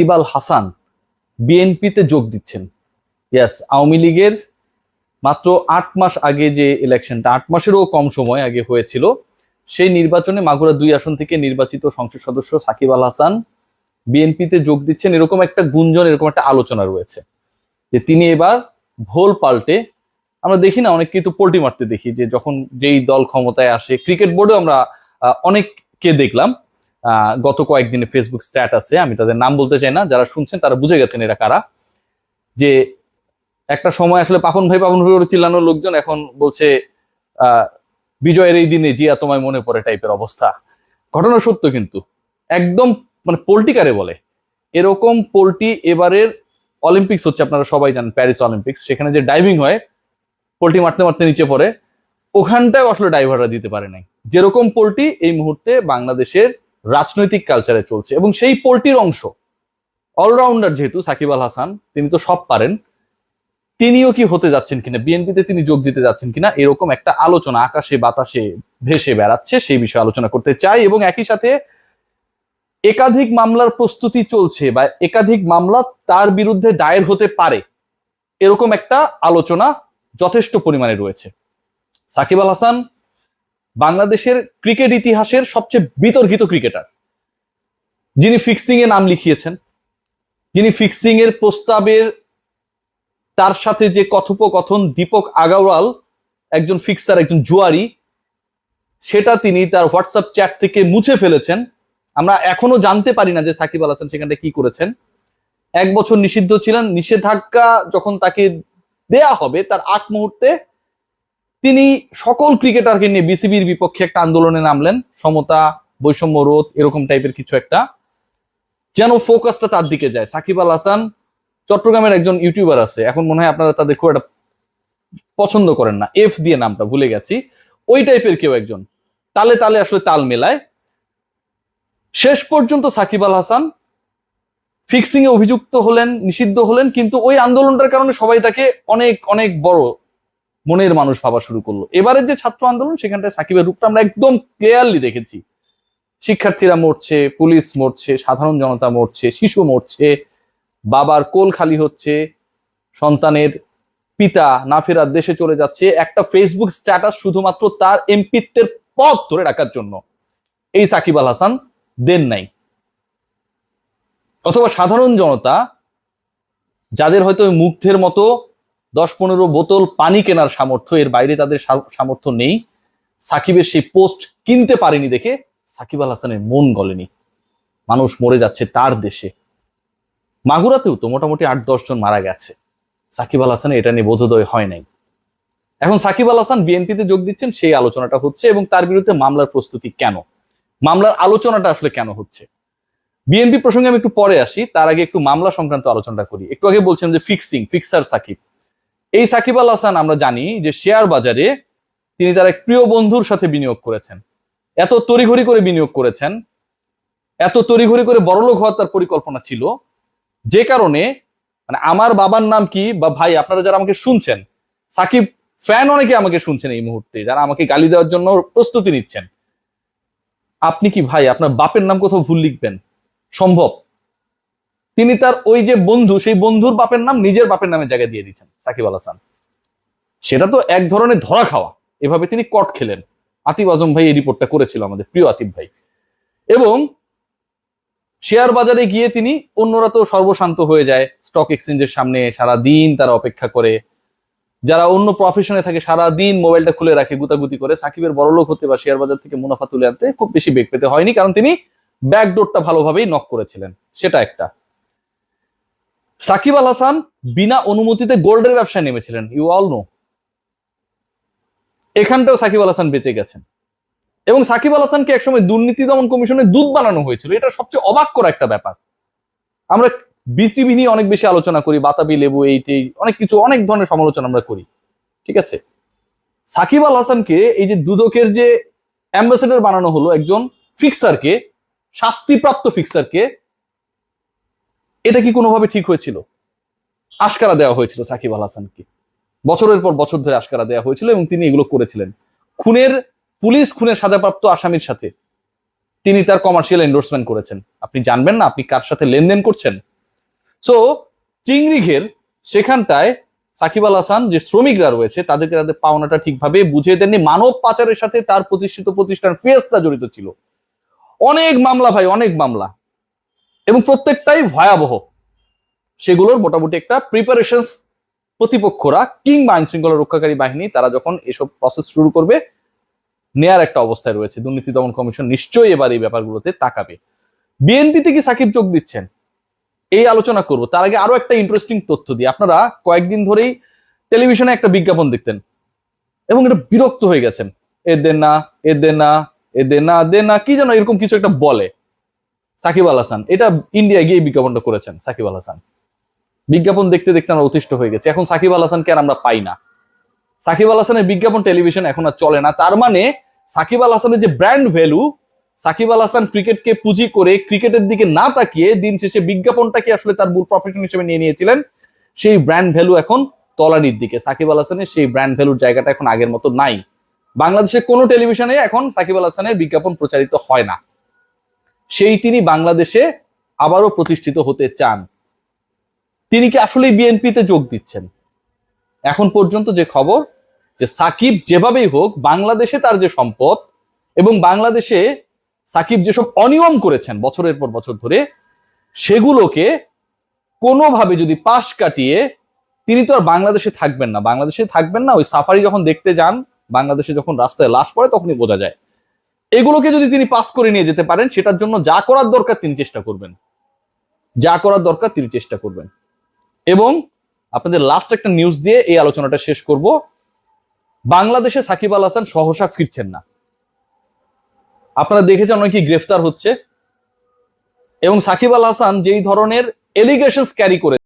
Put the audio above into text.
ইকবাল হাসান বিএনপিতে যোগ দিচ্ছেন। ইয়েস, আওয়ামী লীগের মাত্র 8 মাস আগে যে ইলেকশনটা, 8 মাসেরও কম সময় আগে হয়েছিল, সেই নির্বাচনে মাগুরা 2 আসন থেকে নির্বাচিত সংসদ সদস্য সাকিব আল হাসান বিএনপিতে যোগ দিচ্ছেন, এরকম একটা গুঞ্জন, এরকম একটা আলোচনা রয়েছে যে তিনি এবার ভোল পাল্টে, আমরা দেখি না অনেককেই তো পোল্টি মারতে দেখি, যে যখন যেই দল ক্ষমতায় আসে, ক্রিকেট বোর্ডেও আমরা অনেককে দেখলাম গত কয়েকদিনে ফেসবুক স্ট্যাটাসে, আমি তাদের নাম বলতে চাই না, যারা শুনছেন তারা বুঝে গেছেন এরা কারা, যে একটা সময় আসলে পাপন ভাই চিল্লানোর লোকজন এখন বলছে বিজয়ের এই দিনে জিয়া তোমায় মনে পড়ে টাইপের অবস্থা। ঘটনা সত্য, কিন্তু একদম মানে পোল্টিকারে বলে এরকম পোল্টি। এবারের অলিম্পিক্স হচ্ছে, আপনারা সবাই জানেন, প্যারিস অলিম্পিক্স, সেখানে যে ডাইভিং হয়, পোল্টি মারতে মারতে নিচে পড়ে, ওখানটায় আসলে ড্রাইভাররা দিতে পারে নাই। যেরকম পোল্টি এই মুহূর্তে বাংলাদেশের রাজনৈতিক কালচারে চলছে, এবং সেই পোল্টির অংশ অলরাউন্ডার যেহেতু সাকিব আল হাসান, তিনি তো সব পারেন, তিনিও কি হতে যাচ্ছেন কিনা, বিএনপিতে তিনি যোগ দিতে যাচ্ছেন কিনা, এরকম একটা আলোচনা আকাশে বাতাসে ভেসে বেড়াচ্ছে, সেই বিষয়ে আলোচনা করতে চাই। এবং একই সাথে একাধিক মামলার প্রস্তুতি চলছে, বা একাধিক মামলা তার বিরুদ্ধে দায়ের হতে পারে, এরকম একটা আলোচনা যথেষ্ট পরিমাণে রয়েছে। সাকিব আল হাসান বাংলাদেশের ক্রিকেট ইতিহাসের সবচেয়ে বিতর্কিত ক্রিকেটার, যিনি ফিক্সিং এ নাম লিখিয়েছেন, যিনি ফিক্সিং এর প্রস্তাবের তার সাথে যে কথোপকথন, দীপক আগারওয়াল একজন ফিক্সার, একজন জুয়ারি, সেটা তিনি তার হোয়াটসঅ্যাপ চ্যাট থেকে মুছে ফেলেছেন। আমরা এখনো জানতে পারি না যে সাকিব আল হাসান সেখানটা কি করেছেন। 1 বছর নিষিদ্ধ ছিলেন, নিষেধাজ্ঞা যখন তাকে দেয়া হবে তার আগ মুহূর্তে তিনি সকল ক্রিকেটারকে নিয়ে বিসিবির বিপক্ষে একটা আন্দোলনে নামলেন, সমতা, বৈষম্য রোধ, এরকম টাইপের কিছু একটা, যেন ফোকাসটা তার দিকে যায়। সাকিব আল হাসান চট্টগ্রামের একজন ইউটিউবার আছে, এখন মনে হয় আপনারা তাদের খুব একটা পছন্দ করেন না, এফ দিয়ে নামটা ভুলে গেছি, ওই টাইপের কেউ একজন, তালে তালে আসলে তাল মেলায়। শেষ পর্যন্ত সাকিব আল হাসান ফিক্সিং এ অভিযুক্ত হলেন, নিষিদ্ধ হলেন, কিন্তু ওই আন্দোলনটার কারণে সবাই তাকে অনেক অনেক বড় মনের মানুষ ভাবা শুরু করলো। এবারের যে ছাত্র আন্দোলন, সেখানটায় সাকিবের রূপটা আমরা একদম ক্লিয়ারলি দেখেছি। শিক্ষার্থীরা মরছে, পুলিশ মরছে, সাধারণ জনতা মরছে, শিশু মরছে, বাবার কোল খালি হচ্ছে, সন্তানের পিতা না ফেরার দেশে চলে যাচ্ছে, একটা ফেসবুক স্ট্যাটাস শুধুমাত্র তার এমপিত্বের পথ ধরে রাখার জন্য এই সাকিব আল হাসান দেন নাই। অথবা সাধারণ জনতা, যাদের হয়তো মুগ্ধের মতো 10-15 বোতল পানি কেনার সামর্থ্য, এর বাইরে তাদের সামর্থ্য নেই, সাকিবের সেই পোস্ট কিনতে পারেনি দেখে সাকিব আল হাসানের মন গলেনি। মানুষ মরে যাচ্ছে তার দেশে, মাগুরাতেও তো মোটামুটি 8-10 জন মারা গেছে, সাকিব আল হাসানের এটা নিয়ে বোধোদয় হয় নাই। এখন সাকিব আল হাসান বিএনপিতে যোগ দিচ্ছেন, সেই আলোচনাটা হচ্ছে, এবং তার বিরুদ্ধে মামলার প্রস্তুতি কেন, মামলার আলোচনাটা আসলে কেন হচ্ছে। বিএনপি প্রসঙ্গে আমি একটু পরে আসি, তার আগে একটু মামলা সংক্রান্ত আলোচনাটা করি। একটু আগে বলছেন যে ফিক্সার সাকিব, এই সাকিব আল হাসান আমরা জানি যে শেয়ার বাজারে তিনি তার এক প্রিয় বন্ধুর সাথে বিনিয়োগ করেছেন, এত তড়িঘড়ি করে বিনিয়োগ করেছেন, এত তড়িঘড়ি করে বড়লোক হওয়ার তার পরিকল্পনা ছিল, যে কারণে মানে আমার বাবার নাম কি, বা ভাই আপনারা যারা আমাকে শুনছেন, সাকিব ফ্যান অনেকে আমাকে শুনছেন এই মুহূর্তে, যারা আমাকে গালি দেওয়ার জন্য প্রস্তুতি নিচ্ছেন, আপনি কি ভাই আপনার বাপের নাম কোথাও ভুল লিখবেন? সম্ভব? তিনি তার ওই যে বন্ধু, সেই বন্ধুর বাপের নাম নিজের বাপের নামে জায়গায় দিয়ে দিচ্ছেন সাকিব আল হাসান। সেটা তো এক ধরনের ধরা খাওয়া, এভাবে তিনি কট খেলেন। আতিফ আজম ভাই এই রিপোর্টটা করেছিল, আমাদের প্রিয় আতিফ ভাই। এবং শেয়ার বাজারে গিয়ে তিনি, অন্যরা তো সর্বশান্ত হয়ে যায় স্টক এক্সচেঞ্জের সামনে, সারা দিন তারা অপেক্ষা করে, যারা অন্য প্রফেশনে থাকে সারা দিন মোবাইলটা খুলে রাখে গুতাগুতি করে। সাকিবের বড়লোক হতে বা শেয়ার বাজার থেকে মুনাফা তুলে আনতে খুব বেশি বেগ পেতে হয়নি, কারণ তিনি ব্যাকডোরটা ভালোভাবেই নক করেছিলেন, সেটা একটা। সাকিব আল হাসান বিনা অনুমতিতে গোল্ডের ব্যবসায় নেমেছিলেন, you all know. এখানটাও Shakib Al Hasan বেঁচে গেছেন। এবং সাকিব আল হাসানকে একসময় দুর্নীতি দমন কমিশনের দূত বানানো হয়েছিল, এটা সবচেয়ে অবাক করা একটা ব্যাপার। আমরা বিসিবি নিয়ে অনেক বেশি আলোচনা করি, বাতাবি লেবু, এইটাই অনেক কিছু, অনেক ধরনের সমালোচনা আমরা করি, ঠিক আছে। সাকিব আল হাসানকে এই যে দুদকের যে অ্যাম্বাসেডর বানানো হলো, একজন ফিক্সারকে, শাস্তিপ্রাপ্ত ফিক্সারকে, এটা কি কোনোভাবে ঠিক হয়েছিল? আশকারা দেওয়া হয়েছিল সাকিব আল হাসানকে, বছরের পর বছর ধরে আশকারা দেওয়া হয়েছিল, এবং তিনি এগুলো করেছিলেন। পুলিশ খুনের সাজাপ্রাপ্ত আসামির সাথে তিনি তার কমার্শিয়াল এন্ডোর্সমেন্ট করেছেন। আপনি জানবেন না আপনি কার সাথে লেনদেন করছেন? সো চিংড়ি ঘের সেখানটায় সাকিব আল হাসান যে শ্রমিকরা রয়েছে তাদেরকে তাদের পাওনাটা ঠিকভাবে বুঝিয়ে দেননি। মানব পাচারের সাথে তার প্রতিষ্ঠিত প্রতিষ্ঠান ফিয়েস্তা জড়িত ছিল। অনেক মামলা ভাই, অনেক মামলা, এবং প্রত্যেকটাই ভয়াবহ। সেগুলোর মোটামুটি একটা প্রিপারেশন প্রতিপক্ষরা কিংবা আইন শৃঙ্খলা রক্ষাকারী বাহিনী তারা যখন এসব প্রসেস শুরু করবে নেয়ার একটা অবস্থায় রয়েছে। দুর্নীতি দমন কমিশন নিশ্চয়ই এবার এই ব্যাপারগুলোতে তাকাবে। বিএনপিতে কি সাকিব যোগ দিচ্ছেন এই আলোচনা করব, তার আগে আরো একটা ইন্টারেস্টিং তথ্য দিই। আপনারা কয়েকদিন ধরেই টেলিভিশনে একটা বিজ্ঞাপন দেখতেন এবং এটা বিরক্ত হয়ে গেছেন, এ দে না, এ দে না, এ দে না, দে না, কি যেন এরকম কিছু একটা বলে। সাকিব আল হাসান এটা ইন্ডিয়া গিয়ে বিজ্ঞাপনটা করেছেন। সাকিব আল হাসান বিজ্ঞাপন দেখতে দেখতে আমরা অতিষ্ঠ হয়ে গেছে। এখন সাকিব আল হাসানকে আর আমরা পাই না। সাকিব আল হাসানের বিজ্ঞাপন টেলিভিশন এখন আর চলে না। তার মানে সাকিব আল হাসানের যে ব্র্যান্ড ভ্যালু, সাকিব আল হাসান ক্রিকেটকে পুঁজি করে ক্রিকেটের দিকে না তাকিয়ে দিন শেষে বিজ্ঞাপনটাকে আসলে তার মূল প্রফেশন হিসেবে নিয়ে নিয়েছিলেন, সেই ব্র্যান্ড ভ্যালু এখন তলানির দিকে। সাকিব আল হাসানের সেই ব্র্যান্ড ভ্যালুর জায়গাটা এখন আগের মতো নাই। বাংলাদেশের কোনো টেলিভিশনে এখন সাকিব আল হাসানের বিজ্ঞাপন প্রচারিত হয় না। সেই তিনি বাংলাদেশে আবারও প্রতিষ্ঠিত হতে চান। তিনি কি আসলেই বিএনপিতে যোগ দিচ্ছেন? এখন পর্যন্ত যে খবর, যে সাকিব যেভাবেই হোক বাংলাদেশে তার যে সম্পদ এবং বাংলাদেশে সাকিব যেসব অনিয়ম করেছেন বছরের পর বছর ধরে, সেগুলোকে কোনোভাবে যদি পাশ কাটিয়ে, তিনি তো আর বাংলাদেশে থাকবেন না। বাংলাদেশে থাকবেন না, ওই সাফারি যখন দেখতে যান, বাংলাদেশে যখন রাস্তায় লাশ পড়ে তখনই বোঝা যায়। এগুলোকে যদি তিনি পাস করে নিয়ে যেতে পারেন, সেটার জন্য যা করার দরকার তিনি চেষ্টা করবেন, যা করার দরকার তিনি চেষ্টা করবেন। এবং আপনাদের লাস্ট একটা নিউজ দিয়ে এই আলোচনাটা শেষ করব। বাংলাদেশে সাকিব আল হাসান সহসা ফিরছেন না। আপনারা দেখেছেন অনেকেই গ্রেফতার হচ্ছে, এবং সাকিব আল হাসান যেই ধরনের এলিগেশনস ক্যারি করে